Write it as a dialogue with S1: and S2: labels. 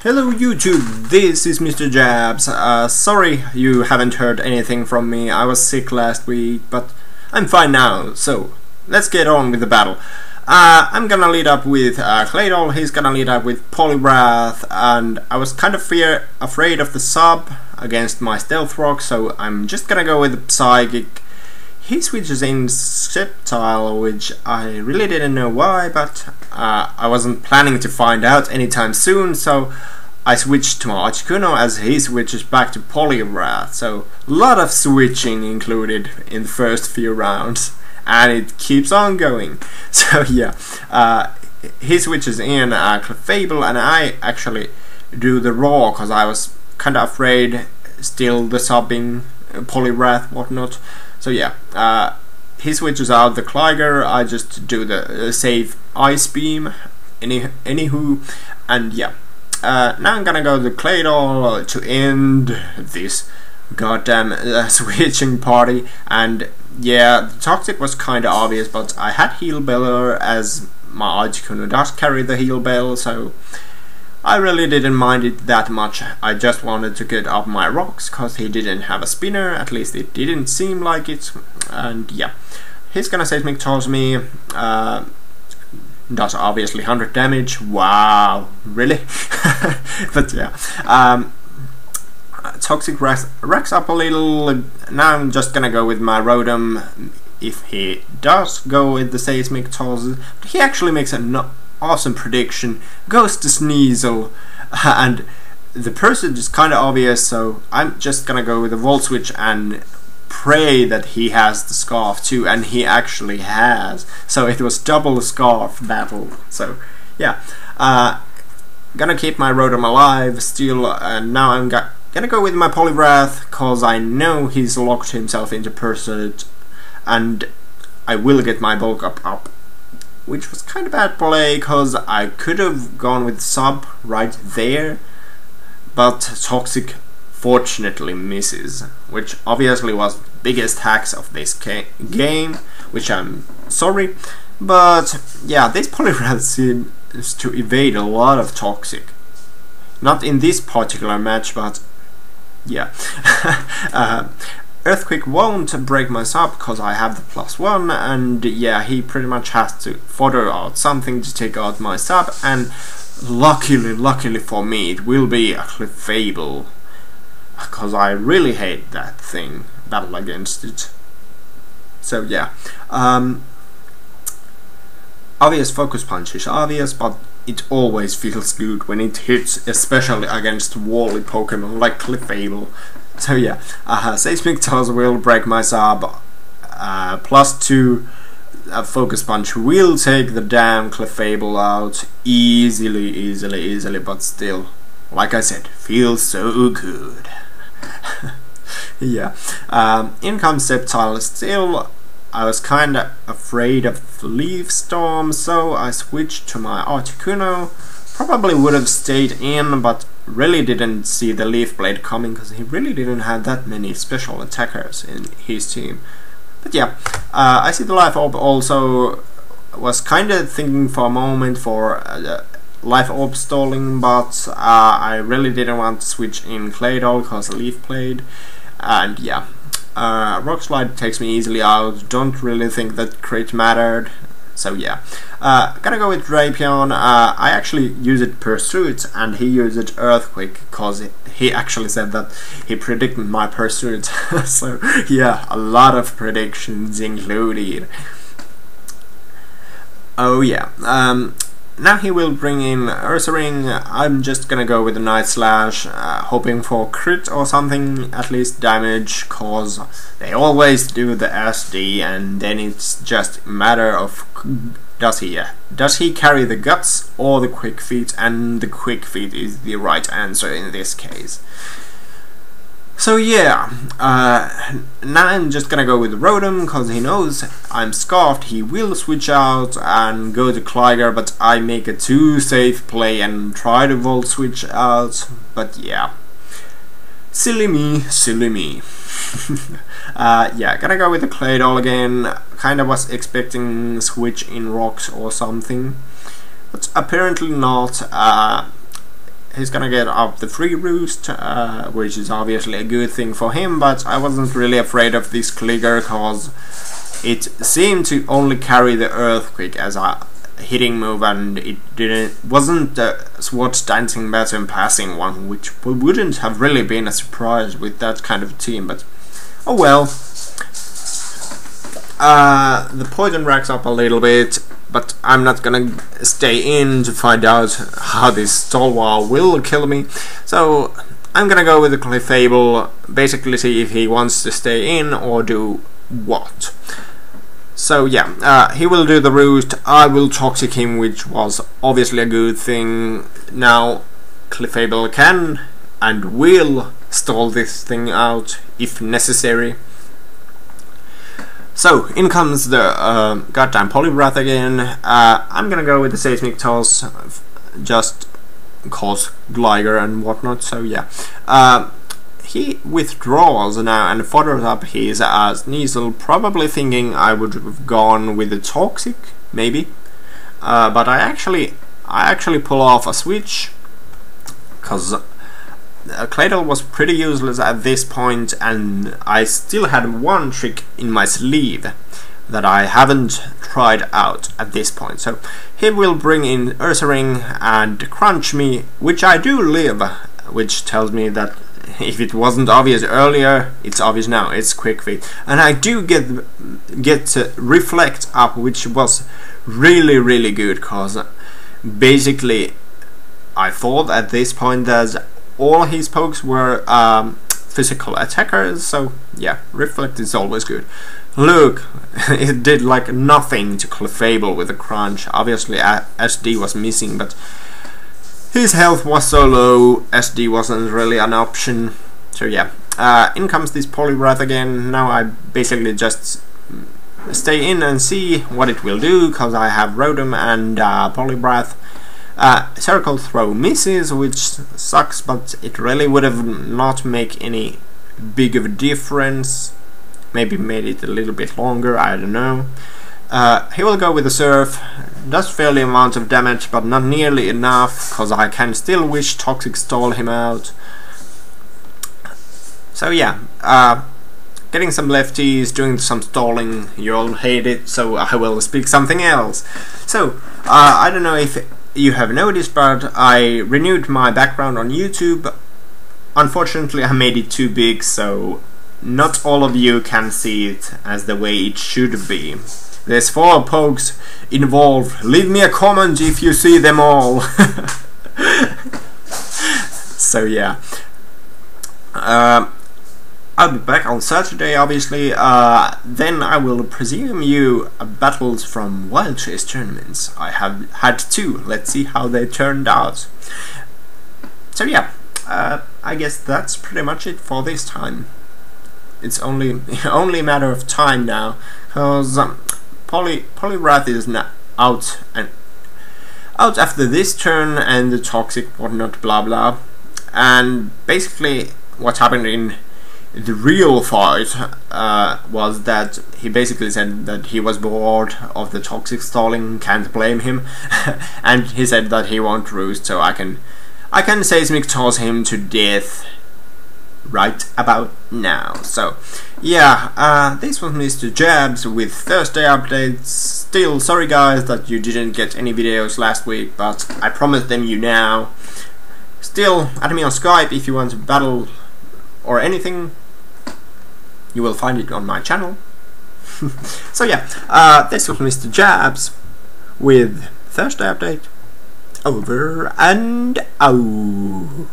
S1: Hello YouTube, this is Mr. Jabs. Sorry you haven't heard anything from me. I was sick last week, but I'm fine now, so let's get on with the battle. I'm gonna lead up with Claydol, he's gonna lead up with Poliwrath, and I was kind of afraid of the sub against my Stealth Rock, so I'm just gonna go with Psychic. He switches in Sceptile, which I really didn't know why, but I wasn't planning to find out anytime soon, so I switched to my Articuno as he switches back to Poliwrath. So a lot of switching included in the first few rounds, and it keeps on going. So yeah, he switches in Clefable, and I actually do the Raw because I was kind of afraid still the subbing Poliwrath whatnot. So yeah, he switches out the Clyger, I just do the safe Ice Beam, anywho, and yeah. Now I'm gonna go to Claydol to end this goddamn switching party, and yeah, the Toxic was kinda obvious, but I had Heal Beller as my Articuno does carry the Heal Bell, so I really didn't mind it that much. I just wanted to get up my rocks cause he didn't have a spinner, at least it didn't seem like it, and yeah. He's gonna Seismic Toss me, does obviously 100 damage, wow, really? But yeah, Toxic racks up a little. Now I'm just gonna go with my Rotom if he does go with the Seismic Toss. He actually makes an awesome prediction, goes to Sneasel, and the person is kind of obvious, so I'm just gonna go with the Volt Switch and pray that he has the Scarf too, and he actually has, so it was double Scarf battle. So yeah, gonna keep my Rotom alive still, and now I'm gonna go with my Poliwrath cause I know he's locked himself into Pursuit, and I will get my bulk up, which was kind of bad play cause I could have gone with sub right there, but Toxic fortunately misses, which obviously was the biggest hacks of this game, which I'm sorry, but yeah, this Poliwrath seems to evade a lot of Toxic. Not in this particular match, but yeah. Earthquake won't break my sub because I have the +1, and yeah, he pretty much has to fodder out something to take out my sub, and luckily for me it will be a Clefable, because I really hate that thing, battle against it. So yeah, obvious Focus Punch is obvious, but it always feels good when it hits, especially against wally Pokemon like Clefable. So yeah, Seismic Toss will break my sub, +2 Focus Punch will take the damn Clefable out easily, but still, like I said, feels so good. Yeah, in comes Sceptile still. I was kinda afraid of Leaf Storm, so I switched to my Articuno. Probably would have stayed in, but really didn't see the Leaf Blade coming because he really didn't have that many special attackers in his team. But yeah, I see the Life Orb also. Was kinda thinking for a moment for Life Orb stalling, but I really didn't want to switch in Claydol because Leaf Blade, and yeah, Rock Slide takes me easily out. Don't really think that crit mattered, so yeah. Gonna go with Drapion. I actually use it Pursuit, and he used Earthquake because he actually said that he predicted my Pursuit. So yeah, a lot of predictions included. Oh yeah. Now he will bring in Ursaring. I'm just gonna go with the Night Slash, hoping for crit or something, at least damage, cause they always do the SD, and then it's just a matter of does he carry the Guts or the Quick Feet, and the Quick Feet is the right answer in this case. So yeah, now I'm just gonna go with Rotom, cause he knows I'm Scarfed. He will switch out and go to Clyger, but I make a too safe play and try to Volt Switch out, but yeah. Silly me. Yeah, gonna go with the Claydol again. Kinda was expecting switch in Rocks or something, but apparently not. he's gonna get up the free roost, which is obviously a good thing for him, but I wasn't really afraid of this clicker cause it seemed to only carry the earthquake as a hitting move, and it wasn't the SWAT dancing batter and passing one, which wouldn't have really been a surprise with that kind of team, but oh well. The poison racks up a little bit, but I'm not gonna stay in to find out how this Stalwart will kill me, so I'm gonna go with the Clefable, basically see if he wants to stay in or do what. So yeah, he will do the roost, I will toxic him, which was obviously a good thing. Now Clefable can and will stall this thing out if necessary. So in comes the goddamn Poliwrath again. I'm gonna go with the Seismic Toss, just cause Gligar and whatnot, so yeah. He withdraws now and foders up his Sneasel, probably thinking I would have gone with the Toxic, maybe. But I actually pull off a switch, cause Claydol was pretty useless at this point, and I still had one trick in my sleeve that I haven't tried out at this point. So he will bring in Ursaring and crunch me, which I do live, which tells me that if it wasn't obvious earlier, it's obvious now. It's Quick Feet, and I do get Reflect up, which was really good, cause basically I thought at this point that all his pokes were physical attackers, so yeah, Reflect is always good. Look, it did like nothing to Clefable with a crunch. Obviously SD was missing, but his health was so low, SD wasn't really an option. So yeah, in comes this Poliwrath again. Now I basically just stay in and see what it will do, cause I have Rotom and Poliwrath. Circle Throw misses, which sucks, but it really would have not make any big of a difference. Maybe made it a little bit longer, I don't know. He will go with the Surf, does fairly amount of damage, but not nearly enough, cause I can still wish Toxic stall him out. So yeah, getting some lefties, doing some stalling, you all hate it, so I will speak something else. So, I don't know if you have noticed, but I renewed my background on YouTube. Unfortunately I made it too big, so not all of you can see it as the way it should be. There's 4 pokes involved. Leave me a comment if you see them all. So yeah, I'll be back on Saturday, obviously. Then I will presume you battles from Wild Chase tournaments. I have had 2. Let's see how they turned out. So yeah, I guess that's pretty much it for this time. It's only a matter of time now, cause Poliwrath is now out after this turn, and the Toxic whatnot blah blah. And basically what happened in the real fight was that he basically said that he was bored of the Toxic stalling, can't blame him, and he said that he won't roost, so I can Seismic Toss him to death right about now. So yeah, this was Mr. Jabs with Thursday updates. Still sorry guys that you didn't get any videos last week, but I promised them you now. Still add me on Skype if you want to battle or anything. You will find it on my channel. So yeah, this was Mr. Jabs with Thursday update. Over and out.